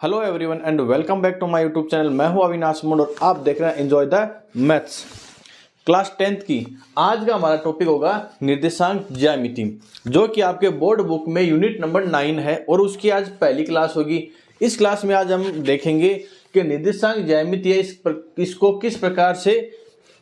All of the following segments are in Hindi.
Hello everyone and welcome back to my YouTube channel. मैं हूं अविनाश मोड और आप देख रहे हैं enjoy the maths class 10th की। आज का हमारा टॉपिक होगा निर्देशांक ज्यामिति, जो कि आपके बोर्ड बुक में यूनिट नंबर 9 है और उसकी आज पहली क्लास होगी। इस क्लास में आज हम देखेंगे कि निर्देशांक ज्यामिति इसको किस प्रकार से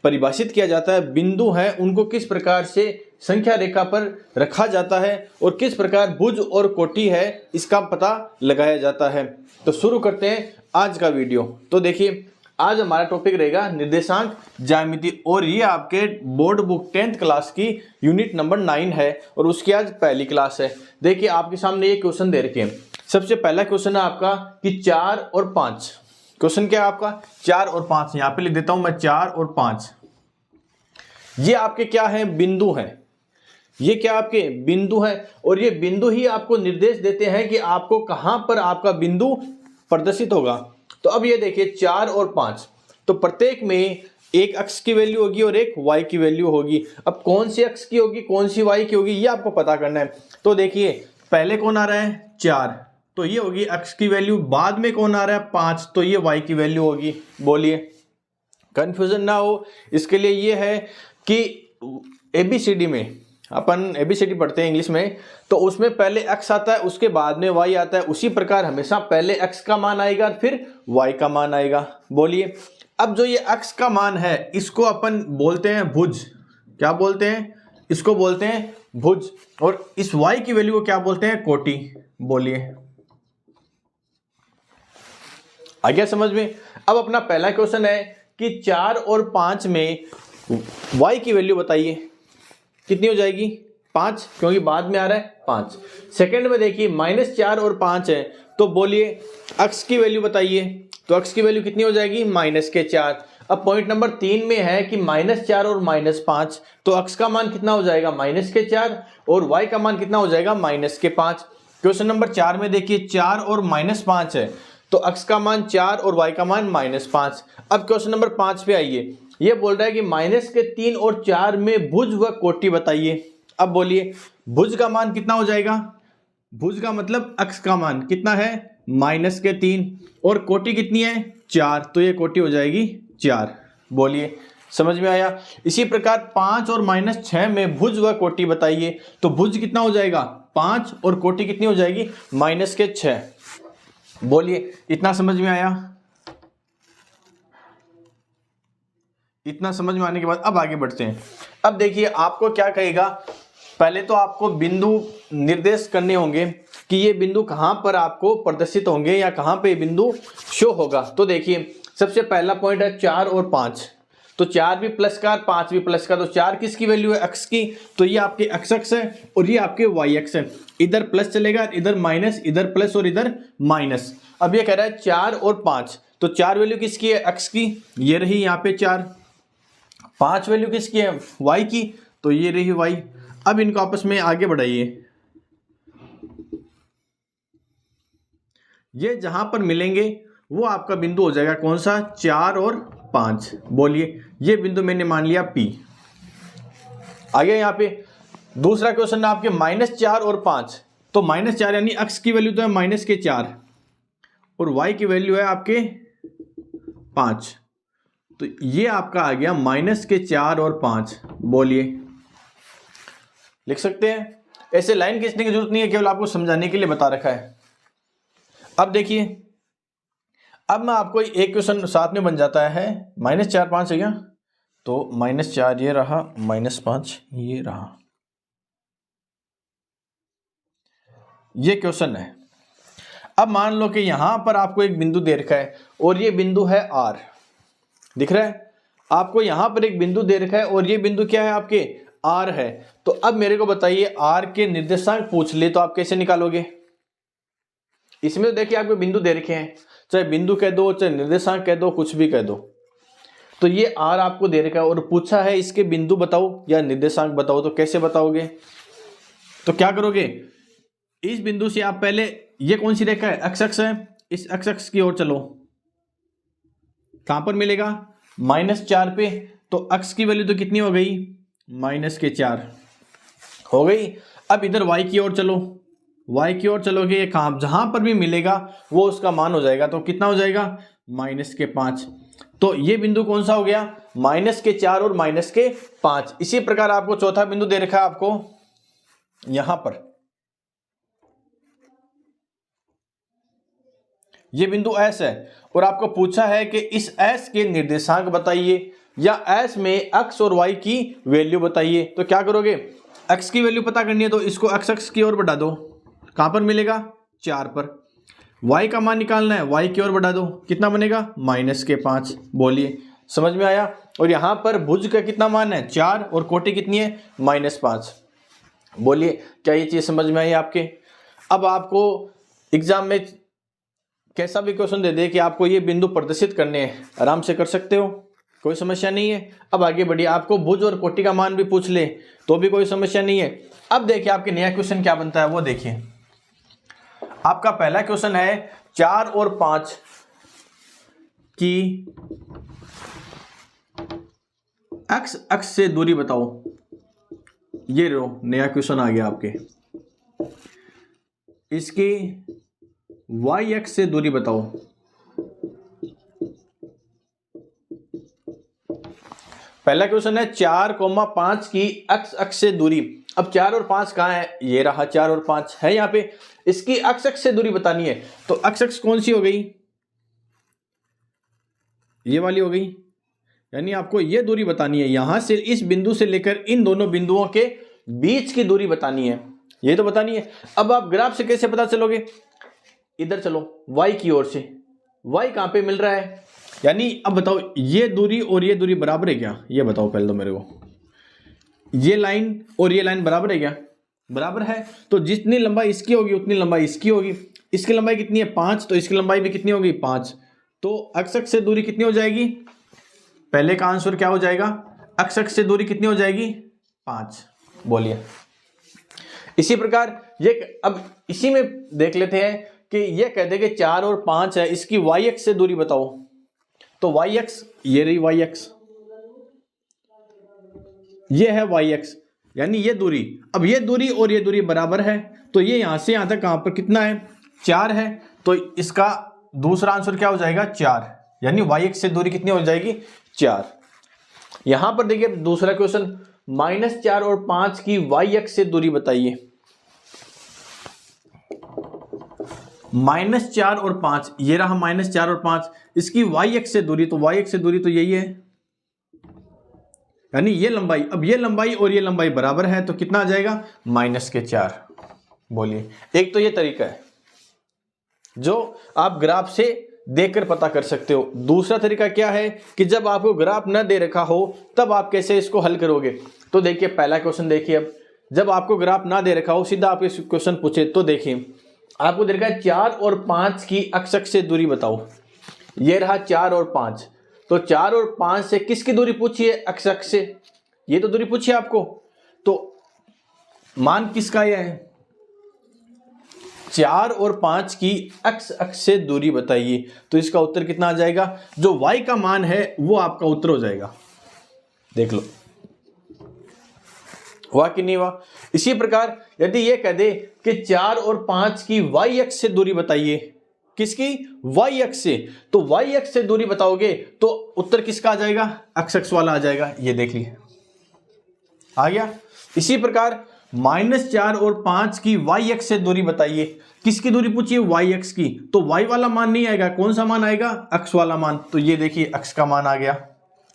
परिभाषित किया जाता है, बिंदु हैं उनको किस प्रकार से संख्या रेखा पर रखा जाता है और किस प्रकार भुज और कोटि है इसका पता लगाया जाता है। तो शुरू करते हैं आज का वीडियो। तो देखिए, आज हमारा टॉपिक रहेगा निर्देशांक ज्यामिति और ये आपके बोर्ड बुक 10th क्लास की यूनिट नंबर 9 है और उसकी आज पहली क्लास है। देखिए, आपके सामने ये क्वेश्चन दे रखे हैं। सबसे पहला क्वेश्चन है आपका कि 4 और 5। क्वेश्चन क्या है आपका? 4 और 5। यहां पे लिख देता हूं मैं 4 और 5। ये आपके क्या है? बिंदु हैं। ये क्या आपके बिंदु है और ये बिंदु ही आपको निर्देश देते हैं कि आपको कहां पर आपका बिंदु प्रदर्शित होगा। तो अब ये देखिए 4 और 5, तो प्रत्येक में एक अक्ष की वैल्यू होगी और एक वाई की वैल्यू होगी। अब कौन सी अक्ष की होगी, कौन सी वाई की होगी, ये आपको पता करना है। तो देखिए, पहले कौन आ रहा है? 4, तो ये होगी अक्ष की वैल्यू। बाद में कौन आ रहा है? 5, तो ये वाई की वैल्यू होगी। बोलिए, कंफ्यूजन ना हो इसके लिए ये है कि एबीसीडी में अपन एबीसीडी पढ़ते हैं इंग्लिश में, तो उसमें पहले एक्स आता है उसके बाद में वाई आता है। उसी प्रकार हमेशा पहले एक्स का मान आएगा फिर वाई का मान आएगा। बोलिए, अब जो ये एक्स का मान है इसको अपन बोलते हैं भुज। क्या बोलते हैं? इसको बोलते हैं भुज। और इस वाई की वैल्यू को क्या बोलते हैं? कोटि। बोलिए, आ गया समझ में? अब अपना पहला क्वेश्चन है कि 4 और 5 में वाई की वैल्यू बताइए कितनी हो जाएगी? 5, क्योंकि बाद में आ रहा है 5। सेकंड में देखिए -4 और 5 है, तो बोलिए अक्ष की वैल्यू बताइए। तो अक्ष की वैल्यू कितनी हो जाएगी? -4। अब पॉइंट नंबर 3 में है कि -4 और -5, तो अक्ष का मान कितना हो जाएगा? -4 और वाई का मान कितना हो जाएगा? -5। क्वेश्चन नंबर 4 में देखिए 4 और -5 है, तो अक्ष का मान 4 और वाई का मान -5। अब क्वेश्चन नंबर 5 पे आइए। ये बोल रहा है कि -3 और 4 में भुज व कोटि बताइए। अब बोलिए, भुज का मान कितना हो जाएगा? भुज का मतलब अक्ष का मान कितना है? -3 और कोटि कितनी है? 4, तो ये कोटि हो जाएगी 4। बोलिए, समझ में आया? इसी प्रकार 5 और -6 में भुज व कोटि बताइए। तो भुज कितना हो जाएगा? 5 और कोटि कितनी हो जाएगी? -6। बोलिए, इतना समझ में आया? इतना समझ में आने के बाद अब आगे बढ़ते हैं। अब देखिए, आपको क्या कहेगा? पहले तो आपको बिंदु निर्देश करने होंगे कि ये बिंदु कहां पर आपको प्रदर्शित होंगे या कहां पे बिंदु शो होगा। तो देखिए, सबसे पहला पॉइंट है 4 और 5, तो 4 भी प्लस का 5 भी प्लस का, तो 4 किसकी वैल्यू है? अक्ष की। तो ये आपके एक्स अक्ष है और ये आपके वाई अक्ष है। इधर प्लस चलेगा, इधर माइनस, इधर प्लस और इधर माइनस। अब ये कह रहा है 4 और 5, तो 4 वैल्यू किसकी है? अक्ष की, ये रही यहाँ पे 4। 5 वैल्यू किसकी है? वाई की, तो ये रही वाई। अब इनको आपस में आगे बढ़ाइए। ये जहां पर मिलेंगे वो आपका बिंदु हो जाएगा कौन सा? 4 और 5। बोलिए, ये बिंदु मैंने मान लिया P। आगे यहाँ पे दूसरा क्वेश्चन है आपके -4 और 5, तो -4 यानी अक्ष की वैल्यू तो है -4 और y की वैल्यू है आपके 5, तो ये आपका आ गया -4 और 5। बोलिए, लिख सकते हैं? ऐसे लाइन खींचने की जरूरत नहीं है, केवल आपको समझाने के लिए बता रखा है। अब देखिए, अब मैं आपको एक क्वेश्चन साथ में बन जाता है। -4 5 है क्या? तो -4 ये रहा, -5 ये रहा। ये क्वेश्चन है। अब मान लो कि यहां पर आपको एक बिंदु दे रखा है और ये बिंदु है R। दिख रहा है आपको? यहां पर एक बिंदु दे रखा है और ये बिंदु क्या है? आपके R है। तो अब मेरे को बताइए, R के निर्देशांक पूछ ले तो आप कैसे निकालोगे? इसमें तो देखिए आपको बिंदु दे रखे हैं, चाहे बिंदु कह दो चाहे निर्देशांक कह दो, कुछ भी कह दो। तो ये R आपको दे रखा है और पूछा है इसके बिंदु बताओ या निर्देशांक बताओ, तो कैसे बताओगे? तो क्या करोगे? इस बिंदु से आप पहले, ये कौन सी रेखा है? एक्स अक्ष है, इस एक्स अक्ष की ओर चलो। कहां पर मिलेगा? -4 पे, तो अक्ष की वैल्यू तो कितनी हो गई? -4 हो गई। अब इधर y की ओर चलो, y की ओर चलोगे, ये कहाँ जहां पर भी मिलेगा वो उसका मान हो जाएगा। तो कितना हो जाएगा? -5। तो ये बिंदु कौन सा हो गया? -4 और -5। इसी प्रकार आपको चौथा बिंदु दे रखा है आपको यहां पर, ये बिंदु S है और आपको पूछा है कि इस S के निर्देशांक बताइए या S में x और y की वैल्यू बताइए। तो क्या करोगे? x की वैल्यू पता करनी है तो इसको x की ओर बढ़ा दो, कहां पर मिलेगा? 4 पर। y का मान निकालना है, y की ओर बढ़ा दो, कितना बनेगा? -5। बोलिए, समझ में आया? और यहां पर भुज का कितना मान है? 4 और कोटि कितनी है? -5। बोलिए, क्या ये चीज समझ में आई आपके? अब आपको एग्जाम में कैसा भी क्वेश्चन दे दे कि आपको ये बिंदु प्रदर्शित करने हैं, आराम से कर सकते हो, कोई समस्या नहीं है। अब आगे बढ़िए, आपको भुज और कोटि का मान भी पूछ ले तो भी कोई समस्या नहीं है। अब देखिए आपके नया क्वेश्चन क्या बनता है वो देखिए। आपका पहला क्वेश्चन है 4 और 5 की x अक्ष से दूरी बताओ। ये लो नया क्वेश्चन आ गया आपके। इसकी y अक्ष से दूरी बताओ। पहला क्वेश्चन है 4,5 की x अक्ष से दूरी। अब 4 और 5 कहां है? ये रहा 4 और 5 है यहां पे। इसकी x अक्ष से दूरी बतानी है तो x अक्ष कौन सी हो गई? ये वाली हो गई, यानी आपको ये दूरी बतानी है, यहां से इस बिंदु से लेकर इन दोनों बिंदुओं के बीच की दूरी बतानी है, ये तो बतानी है। अब आप ग्राफ से कैसे पता चलोगे? इधर चलो, y की ओर से, y कहां पे मिल रहा है? यानी अब बताओ ये दूरी और ये दूरी बराबर है क्या? ये बताओ पहले तो मेरे को, ये लाइन और ये लाइन बराबर है क्या? बराबर है। तो जितनी लंबाई इसकी होगी उतनी लंबाई इसकी होगी। इसकी लंबाई कितनी है? 5, तो इसकी लंबाई भी कितनी होगी? 5। तो x अक्ष से दूरी कितनी हो जाएगी? पहले का आंसर क्या हो जाएगा? x अक्ष से दूरी कितनी हो जाएगी? 5। बोलिए। इसी प्रकार ये, अब इसी में देख लेते हैं कि ये कहते हैं कि 4 और 5 है, इसकी y अक्ष से दूरी बताओ। तो y अक्ष, ये रही y अक्ष, ये है y अक्ष, यानी ये दूरी। अब ये दूरी और ये दूरी बराबर है, तो ये यहां से यहां तक कहां पर कितना है? 4 है। तो इसका दूसरा आंसर क्या हो जाएगा? 4, यानी y अक्ष से दूरी कितनी हो जाएगी? 4। यहां पर देखिए दूसरा क्वेश्चन, -4 और 5 की y अक्ष से दूरी बताइए। -4 और 5, ये रहा -4 और 5, इसकी y अक्ष से दूरी, तो y अक्ष से दूरी तो यही है, यानी ये लंबाई। अब ये लंबाई और ये लंबाई बराबर है तो कितना आ जाएगा? -4। बोलिए। एक तो ये तरीका है जो आप ग्राफ से देखकर पता कर सकते हो। दूसरा तरीका क्या है कि जब आपको ग्राफ न दे रखा हो तब आप कैसे इसको हल करोगे। तो देखिए पहला क्वेश्चन देखिए, अब जब आपको ग्राफ ना दे रखा हो, सीधा आप इस क्वेश्चन पूछे, तो देखिए आपको दे रखा है 4 और 5 की x अक्ष से दूरी बताओ। ये रहा 4 और 5, तो 4 और 5 से किसकी दूरी पूछी है? x अक्ष से, ये तो दूरी पूछी है आपको। तो मान किसका यह है? 4 और 5 की x अक्ष से दूरी बताइए। तो इसका उत्तर कितना आ जाएगा? जो y का मान है वो आपका उत्तर हो जाएगा। देख लो, हुआ कि नहीं हुआ? इसी प्रकार यदि ये कह दे कि 4 और 5 की y अक्ष से दूरी बताइए, किसकी? y अक्ष से, तो y अक्ष से दूरी बताओगे तो उत्तर किसका आ जाएगा? x अक्ष वाला आ जाएगा। ये देख लिए, आ गया। इसी प्रकार -4 और 5 की y अक्ष से दूरी बताइए, किसकी दूरी पूछिए? y अक्ष की, तो y वाला मान नहीं आएगा, कौन सा मान आएगा? x वाला मान। तो ये देखिए x का मान आ गया।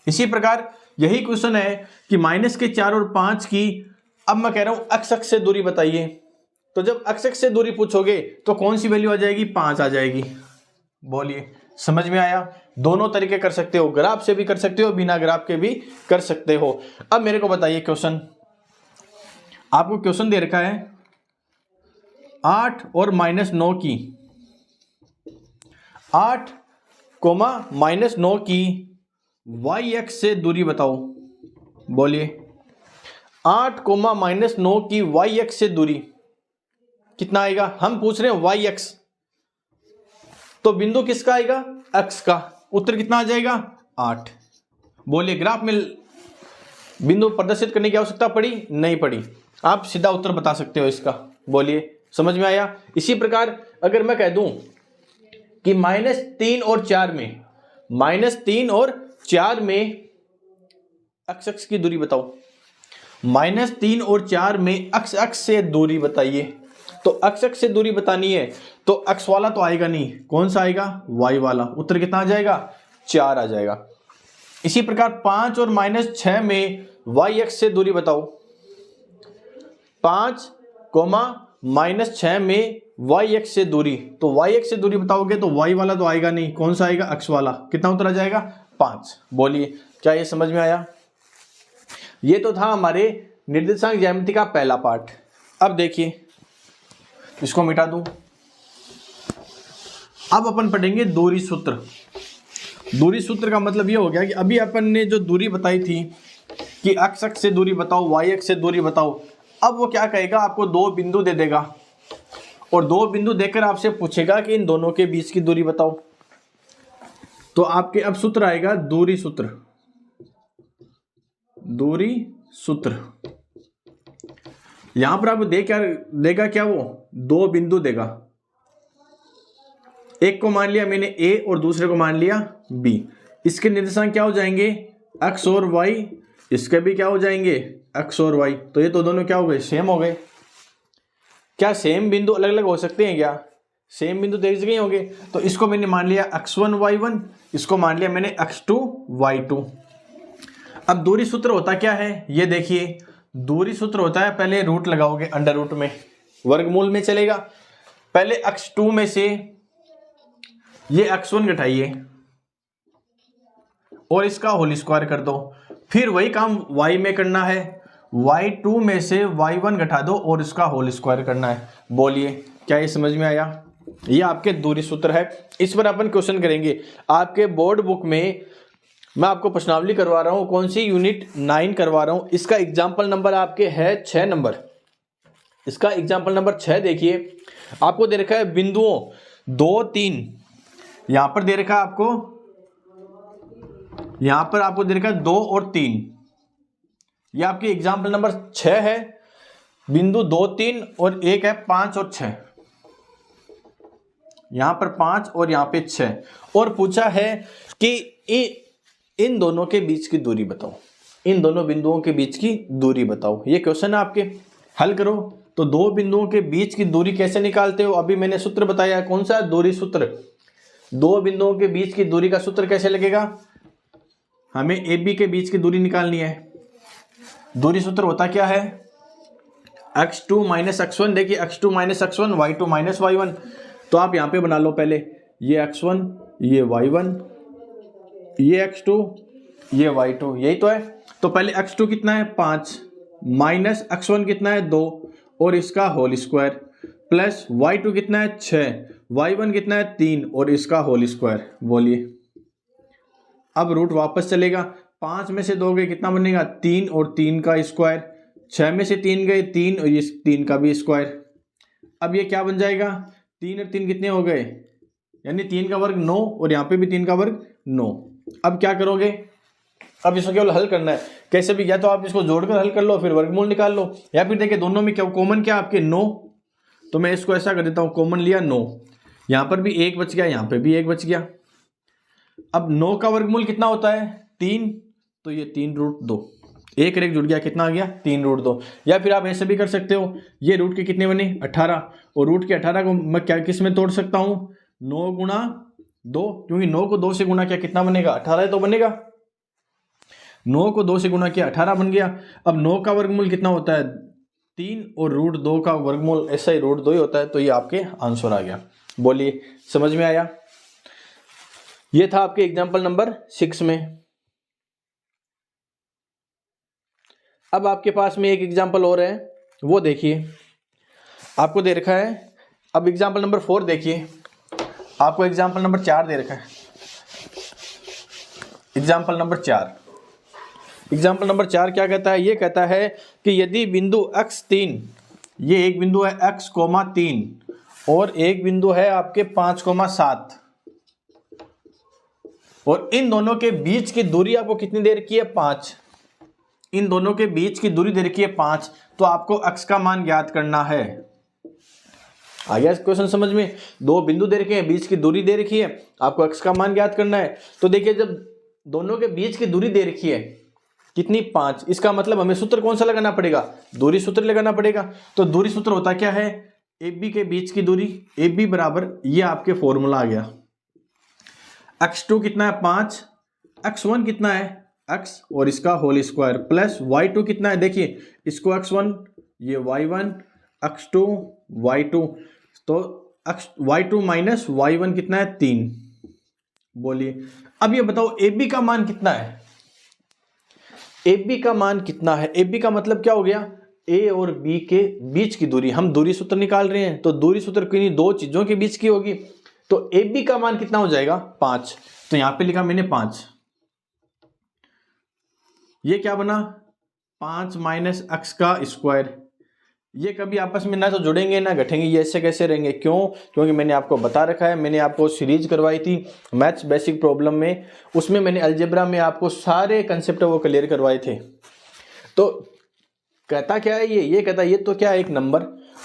इसी प्रकार यही क्वेश्चन है कि -4 और 5 की, अब मैं कह रहा हूं x अक्ष से दूरी बताइए। तो जब x अक्ष से दूरी पूछोगे तो कौन सी वैल्यू आ जाएगी? 5 आ जाएगी। बोलिए, समझ में आया? दोनों तरीके कर सकते हो, ग्राफ से भी कर सकते हो, बिना ग्राफ के भी कर सकते हो। अब मेरे को बताइए क्वेश्चन, आपको क्वेश्चन दे रखा है 8 और -9 की, 8, -9 की y अक्ष से दूरी बताओ। बोलिए, 8, -9 की y अक्ष से दूरी कितना आएगा? हम पूछ रहे हैं y अक्ष, तो बिंदु किसका आएगा? x का। उत्तर कितना आ जाएगा? 8। बोलिए, ग्राफ में बिंदु प्रदर्शित करने की आवश्यकता पड़ी? नहीं पड़ी। आप सीधा उत्तर बता सकते हो इसका। बोलिए, समझ में आया। इसी प्रकार अगर मैं कह दूं कि -3 और 4 में, -3 और 4 में अक्ष अक्ष की दूरी बताओ। -3 और 4 में अक्ष अक्ष से दूरी बताइए। तो अक्ष अक्ष से दूरी बतानी है तो अक्ष वाला तो आएगा नहीं, कौन सा आएगा, y वाला। उत्तर कितना आ जाएगा, 4 आ जाएगा। इसी प्रकार 5 और -6 में y अक्ष से दूरी बताओ। 5, -6 में y अक्ष से दूरी, तो y अक्ष से दूरी बताओगे तो y वाला तो आएगा नहीं, कौन सा आएगा, अक्ष वाला। कितना उत्तर आ जाएगा, 5। बोलिए क्या ये समझ में आया। ये तो था हमारे निर्देशांक ज्यामिति का पहला पार्ट। अब देखिए, इसको मिटा दूं। अब अपन पढ़ेंगे दूरी सूत्र। दूरी सूत्र का मतलब ये हो गया कि अभी अपन ने जो दूरी बताई थी कि अक्ष अक्ष से दूरी बताओ, y अक्ष से दूरी बताओ, अब वो क्या कहेगा, आपको 2 बिंदु दे देगा और 2 बिंदु देकर आपसे पूछेगा कि इन दोनों के बीच की दूरी बताओ। तो आपके अब सूत्र आएगा दूरी सूत्र। दूरी सूत्र यहां पर आपको देगा क्या, वो 2 बिंदु देगा। एक को मान लिया मैंने a और दूसरे को मान लिया b। इसके निर्देशांक क्या हो जाएंगे, x और y। इसके भी क्या हो जाएंगे, x और y। तो ये तो दोनों क्या हो गए, सेम हो गए। क्या सेम बिंदु अलग अलग हो सकते हैं क्या, सेम बिंदु देख गए होंगे। तो इसको मैंने मान लिया x1 y1, इसको मान लिया मैंने x2 y2। अब दूरी सूत्र होता क्या है, ये देखिए। दूरी सूत्र होता है, पहले रूट लगाओगे, अंडर रूट में, वर्गमूल में चलेगा। पहले x2 में से ये x1 घटाइए और इसका होल स्क्वायर कर दो। फिर वही काम y में करना है, y2 में से y1 घटा दो और इसका होल स्क्वायर करना है। बोलिए क्या ये समझ में आया। ये आपके दूरी सूत्र है। इस पर अपन क्वेश्चन करेंगे। आपके बोर्ड बुक में मैं आपको प्रश्नावली करवा रहा हूं, कौन सी यूनिट 9 करवा रहा हूं। इसका एग्जाम्पल नंबर आपके है 6 नंबर। इसका एग्जाम्पल नंबर 6 देखिए। आपको दे रखा है बिंदुओं 2, 3, यहां पर दे रखा है आपको, यहां पर आपको दे रखा है 2 और 3। ये आपकी एग्जाम्पल नंबर 6 है। बिंदु 2, 3 और एक है 5 और 6। यहां पर 5 और यहां पे 6। और पूछा है कि इन दोनों के बीच की दूरी बताओ। इन दोनों बिंदुओं के बीच की दूरी बताओ। ये क्वेश्चन है आपके, हल करो। तो 2 बिंदुओं के बीच की दूरी कैसे निकालते हो, अभी मैंने सूत्र बताया। कौन सा, दूरी सूत्र। 2 बिंदुओं के बीच की दूरी का सूत्र कैसे लगेगा, हमें AB के बीच की दूरी निकालनी है। दूरी सूत्र होता क्या है, x2 - x1। देखिए x2 - x1, y2 - y1। तो आप यहां पे बना लो पहले, ये x1, ये y1, ये x2, ये y2, यही तो है। तो पहले x2 कितना है, 5, माइनस x1 कितना है, 2 और इसका होल स्क्वायर, प्लस y2 कितना है, 6, y1 कितना है, 3 और इसका होल स्क्वायर। बोलिए अब रूट वापस चलेगा। 5 में से 2 गए, कितना बनेगा, 3 और 3 का स्क्वायर। 6 में से 3 गए, 3 और ये 3 का भी स्क्वायर। अब ये क्या बन जाएगा, 3 और 3 कितने हो गए, यानी 3 का वर्ग 9 और यहाँ पे भी 3 का वर्ग 9। अब क्या करोगे, अब इसको केवल हल करना है। कैसे भी, या तो आप इसको जोड़कर हल कर लो, फिर वर्गमूल निकाल लो, या फिर देखिए दोनों में क्या कॉमन, क्या आपके 9। तो मैं इसको ऐसा कर देता हूँ, कॉमन लिया 9, यहाँ पर भी 1 बच गया, यहाँ पे भी 1 बच गया। अब 9 का वर्गमूल कितना होता है, 3। तो ये 3√2, एक रेख जुड़ गया, कितना आ गया, 3√2। या फिर आप ऐसे भी कर सकते हो, ये रूट के कितने बने, 18, और रूट के 18 को मैं क्या किस में तोड़ सकता हूँ, 9 गुणा 2, क्योंकि 9 को 2 से गुणा किया कितना बनेगा, 18 तो बनेगा। 9 को 2 से गुणा किया 18 बन गया। अब 9 का वर्गमूल कितना होता है, 3, और √2 का वर्गमूल ऐसा ही √2 ही होता है। तो ये आपके आंसर आ गया। बोलिए समझ में आया। ये था आपके एग्जाम्पल नंबर 6 में। अब आपके पास में एक एग्जाम्पल और है, वो देखिए। आपको दे रखा है, अब एग्जाम्पल नंबर 4 देखिए। आपको एग्जाम्पल नंबर 4 दे रखा है। एग्जाम्पल नंबर 4, एग्जाम्पल नंबर 4 क्या कहता है, ये कहता है कि यदि बिंदु x3, ये एक बिंदु है x,3 और एक बिंदु है आपके 5,7, और इन दोनों के बीच की दूरी आपको कितनी दे रखी है, 5। इन दोनों के बीच की दूरी दे रखी है 5। तो आपको x का मान ज्ञात करना है। आ गया क्वेश्चन समझ में। दो बिंदु दे रखे हैं, बीच की दूरी दे रखी है, आपको x का मान ज्ञात करना है। तो देखिए जब दोनों के बीच की दूरी दे रखी है कितनी 5, इसका मतलब हमें सूत्र कौन सा लगाना पड़ेगा, दूरी सूत्र लगाना पड़ेगा। तो दूरी सूत्र होता क्या है, AB के बीच की दूरी, AB बराबर ये आपके फॉर्मूला आ गया, x2 कितना है 5, x1 कितना है x और इसका होल स्क्वायर प्लस y2 कितना है, देखिए इसको x1 ये y1 x2 y2, तो y2 माइनस y1 कितना है 3। बोलिए अब ये बताओ AB का मान कितना है, AB का मान कितना है। AB का मतलब क्या हो गया, A और B के बीच की दूरी, हम दूरी सूत्र निकाल रहे हैं तो दूरी सूत्र किन्हीं दो चीजों के बीच की होगी। तो AB का मान कितना हो जाएगा 5, तो यहां पे लिखा मैंने 5, ये क्या बना 5 माइनस x का स्क्वायर। ये कभी आपस में ना तो जुड़ेंगे ना घटेंगे, ये ऐसे कैसे रहेंगे, क्यों, क्योंकि मैंने आपको बता रखा है, मैंने आपको सीरीज करवाई थी मैथ्स बेसिक प्रॉब्लम में, उसमें मैंने अलजेब्रा में आपको सारे कंसेप्ट वो क्लियर करवाए थे। तो कहता क्या है ये कहता है ये तो क्या है एक नंबर,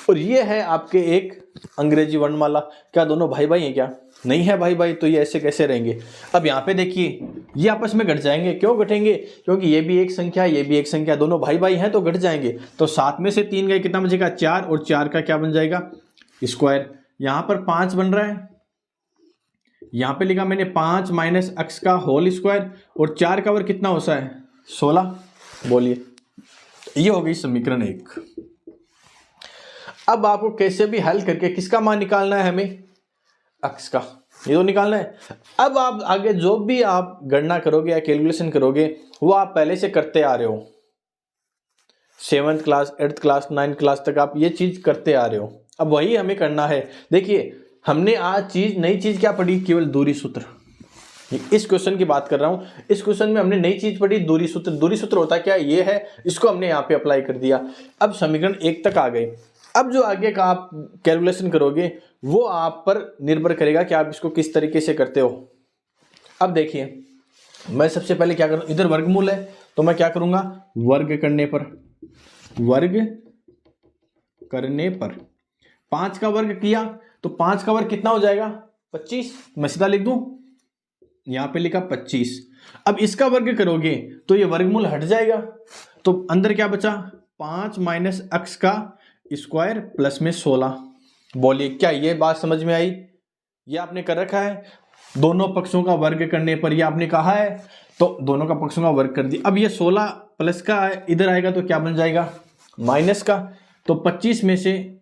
और ये है आपके एक अंग्रेजी वर्णमाला। क्या दोनों भाई भाई हैं क्या, नहीं है भाई भाई, तो ये ऐसे कैसे रहेंगे। अब यहाँ पे देखिए ये आपस में घट जाएंगे, क्यों घटेंगे, क्योंकि ये भी एक संख्या ये भी एक संख्या, दोनों भाई भाई हैं तो घट जाएंगे। तो 7 में से 3 गए कितना बचेगा 4, और 4 का क्या बन जाएगा स्क्वायर। यहाँ पर 5 बन रहा है, यहाँ पे लिखा मैंने 5 माइनस x का होल स्क्वायर, और 4 का वर्ग कितना होता है 16। बोलिए ये हो गई समीकरण 1। अब आपको कैसे भी हल करके किसका मान निकालना है, हमें x का, ये तो निकालना है। अब आप आगे जो भी आप गणना करोगे या कैलकुलेशन करोगे वो आप पहले से करते आ रहे हो, 7th class 8th class 9th class तक आप ये चीज करते आ रहे हो। अब वही हमें करना है। देखिए हमने आज नई चीज क्या पढ़ी, केवल दूरी सूत्र। इस क्वेश्चन की बात कर रहा हूं, इस क्वेश्चन में हमने नई चीज पढ़ी दूरी सूत्र। दूरी सूत्र होता क्या ये है, इसको हमने यहाँ पे अप्लाई कर दिया। अब समीकरण 1 तक आ गए। अब जो आगे का आप कैलकुलेशन करोगे वो आप पर निर्भर करेगा कि आप इसको किस तरीके से करते हो। अब देखिए मैं सबसे पहले क्या करूं, इधर वर्गमूल है तो मैं क्या करूंगा, वर्ग करने पर 5 का वर्ग किया तो 5 का वर्ग कितना हो जाएगा 25, मैं सीधा लिख दूं, यहां पे लिखा 25। अब इसका वर्ग करोगे तो ये वर्गमूल हट जाएगा, तो अंदर क्या बचा 5 माइनस x का स्क्वायर प्लस में 16। बोलिए क्या ये बात समझ में आई, ये आपने कर रखा है। दोनों पक्षों का वर्ग करने पर ये आपने कहा है, तो दोनों का पक्षों का वर्ग कर दिया। अब ये 16 प्लस का इधर आएगा तो क्या बन जाएगा माइनस का, तो 25 में से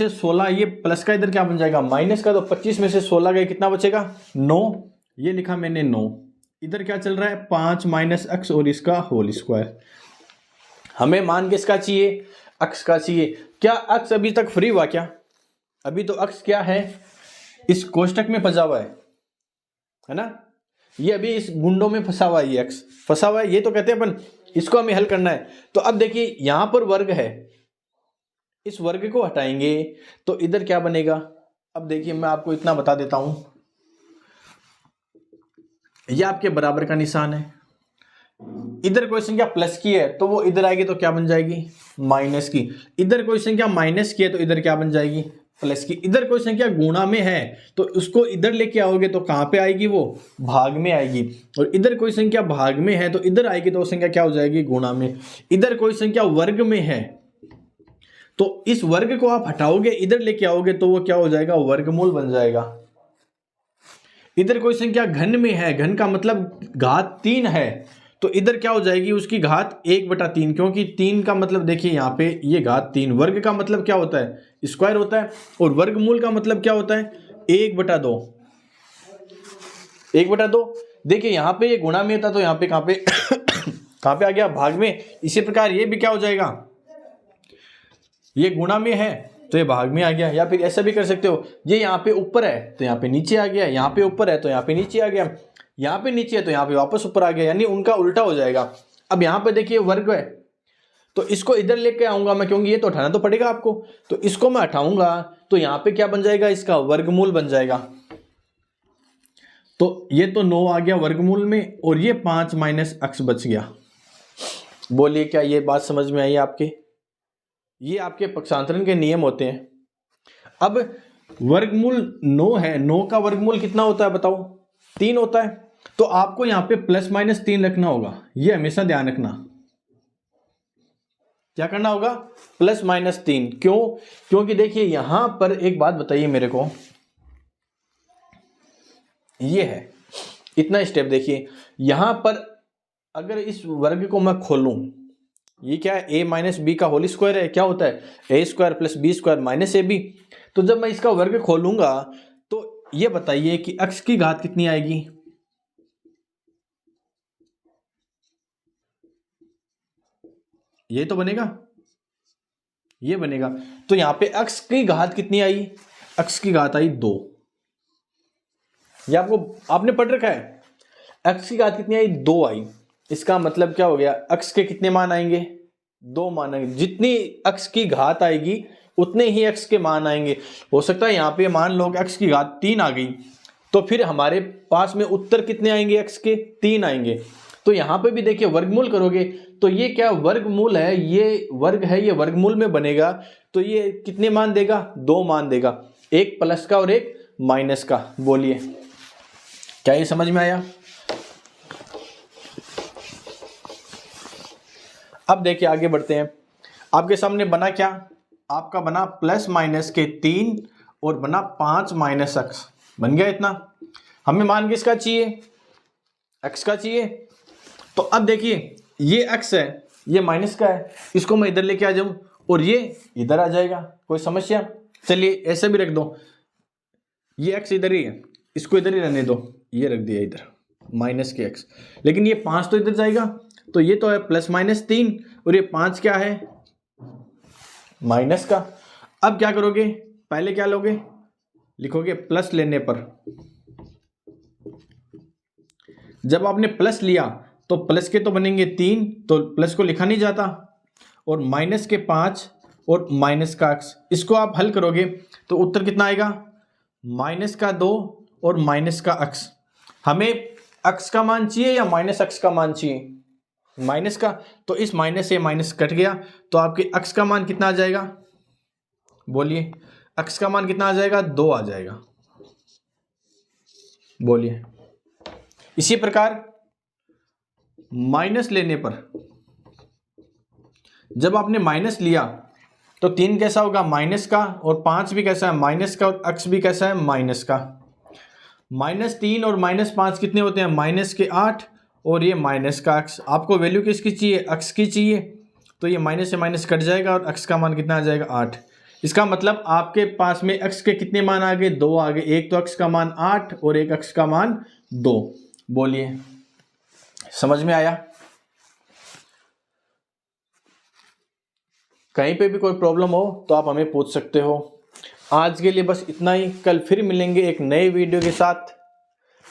16, ये प्लस का इधर क्या बन जाएगा माइनस का, तो 25 में से 16 गए कितना बचेगा 9, ये लिखा मैंने 9। इधर क्या चल रहा है 5 माइनस x और इसका होल स्क्वायर। हमें मान किसका चाहिए, x का चाहिए। क्या x अभी तक फ्री हुआ क्या, अभी तो x क्या है इस कोष्टक में फंसा हुआ है ना, ये अभी इस गुंडों में फंसा हुआ है, ये x फंसा हुआ है, ये तो कहते हैं अपन इसको हमें हल करना है। तो अब देखिए यहां पर वर्ग है, इस वर्ग को हटाएंगे तो इधर क्या बनेगा। अब देखिए मैं आपको इतना बता देता हूं, यह आपके बराबर का निशान है, इधर कोई संख्या प्लस की है तो वो इधर आएगी तो क्या बन जाएगी माइनस की, इधर कोई संख्या माइनस की है तो इधर क्या बन जाएगी प्लस की, इधर कोई संख्या गुणा में है तो उसको इधर लेके आओगे तो कहां पे आएगी वो भाग में आएगी, और इधर कोई संख्या भाग में है तो इधर आएगी तो वो संख्या क्या हो जाएगी गुणा में। इधर कोई संख्या वर्ग में है तो इस वर्ग को आप हटाओगे इधर लेके आओगे तो वो क्या हो जाएगा वर्गमूल बन जाएगा। इधर कोई संख्या घन में है, घन का मतलब घात 3 है, तो इधर क्या हो जाएगी उसकी घात 1/3, क्योंकि 3 का मतलब देखिए यहाँ पे ये घात 3, वर्ग का मतलब क्या होता है स्क्वायर होता है, और वर्गमूल का मतलब क्या होता है 1/2। 1/2 देखिए यहाँ पे ये गुणा में था तो यहाँ पे कहाँ पे कहाँ पे आ गया भाग में। इसी प्रकार ये भी क्या हो जाएगा, ये गुणा में है तो ये भाग में आ गया। या फिर ऐसा भी कर सकते हो, ये यहाँ पे ऊपर है तो यहाँ पे नीचे आ गया, यहाँ पे ऊपर है तो यहाँ पे नीचे आ गया, यहाँ पे नीचे है तो यहाँ पे वापस ऊपर आ गया, यानी उनका उल्टा हो जाएगा। अब यहाँ पे देखिए वर्ग है तो इसको इधर लेके आऊंगा मैं, क्योंकि ये तो उठाना तो पड़ेगा आपको, तो इसको मैं हटाऊंगा तो यहाँ पे क्या बन जाएगा इसका वर्गमूल बन जाएगा। तो ये तो 9 आ गया वर्गमूल में, और ये 5 माइनस x बच गया। बोलिए क्या ये बात समझ में आई आपके, ये आपके पक्षांतरण के नियम होते हैं। अब वर्गमूल 9 है, 9 का वर्गमूल कितना होता है बताओ? 3 होता है। तो आपको यहां पे प्लस माइनस 3 रखना होगा, ये हमेशा ध्यान रखना। क्या करना होगा? Plus minus 3। क्यों? क्योंकि देखिए यहां पर एक बात बताइए मेरे को, ये है इतना स्टेप। देखिए यहां पर अगर इस वर्ग को मैं खोलूं, ये क्या है? a माइनस बी का होल स्क्वायर है। क्या होता है? A square plus B square minus A B. तो जब मैं इसका वर्ग खोलूंगा तो ये बताइए कि x की घात कितनी आएगी? ये तो बनेगा, ये बनेगा। तो यहां पे x की घात कितनी आई? x की घात आई 2। ये आपने पढ़ रखा है। x की घात कितनी आई? 2 आई। इसका मतलब क्या हो गया? x के कितने मान आएंगे? 2 मान आएंगे। जितनी x की घात आएगी उतने ही x के मान आएंगे। हो सकता है यहाँ पे मान लो x की घात 3 आ गई, तो फिर हमारे पास में उत्तर कितने आएंगे? x के 3 आएंगे। तो यहाँ पे भी देखिए वर्गमूल करोगे तो ये क्या वर्गमूल है, ये वर्ग है, ये वर्गमूल में बनेगा। तो ये कितने मान देगा? 2 मान देगा, एक प्लस का और एक माइनस का। बोलिए क्या ये समझ में आया? अब देखिए आगे बढ़ते हैं। आपके सामने बना क्या? आपका बना प्लस माइनस के 3 और बना 5 माइनस एक्स। बन गया इतना। हमें मान किसका चाहिए? एक्स का चाहिए। तो अब देखिए ये एक्स है, ये माइनस का है, इसको मैं इधर लेके आ जाऊं और ये इधर आ जाएगा। कोई समस्या? चलिए ऐसे भी रख दो, ये एक्स इधर ही है, इसको इधर ही रहने दो, ये रख दिया इधर माइनस के एक्स। लेकिन ये 5 तो इधर जाएगा, तो ये तो है प्लस माइनस 3 और ये 5 क्या है? माइनस का। अब क्या करोगे? पहले क्या लोगे? लिखोगे प्लस लेने पर। जब आपने प्लस लिया तो प्लस के तो बनेंगे 3, तो प्लस को लिखा नहीं जाता, और माइनस के 5 और माइनस का एक्स, इसको आप हल करोगे तो उत्तर कितना आएगा? माइनस का 2 और माइनस का एक्स। हमें एक्स का मान चाहिए या माइनस एक्स का मान चाहिए? माइनस का। तो इस माइनस से माइनस कट गया, तो आपके एक्स का मान कितना आ जाएगा? बोलिए एक्स का मान कितना आ जाएगा? 2 आ जाएगा। बोलिए। इसी प्रकार माइनस लेने पर, जब आपने माइनस लिया तो 3 कैसा होगा? माइनस का, और 5 भी कैसा है? माइनस का, और एक्स भी कैसा है? माइनस का। -3 और -5 कितने होते हैं? माइनस के 8 और ये माइनस का एक्स। आपको वैल्यू किसकी चाहिए? एक्स की चाहिए। तो ये माइनस से माइनस कट जाएगा और एक्स का मान कितना आ जाएगा? 8। इसका मतलब आपके पास में एक्स के कितने मान आ गए? 2 आ गए। एक तो एक्स का मान 8 और एक एक्स का मान 2। बोलिए समझ में आया? कहीं पे भी कोई प्रॉब्लम हो तो आप हमें पूछ सकते हो। आज के लिए बस इतना ही। कल फिर मिलेंगे एक नए वीडियो के साथ।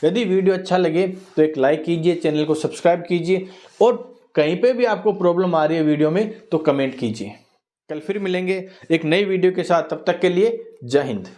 यदि वीडियो अच्छा लगे तो एक लाइक कीजिए, चैनल को सब्सक्राइब कीजिए, और कहीं पे भी आपको प्रॉब्लम आ रही है वीडियो में तो कमेंट कीजिए। कल फिर मिलेंगे एक नई वीडियो के साथ। तब तक के लिए जय हिंद।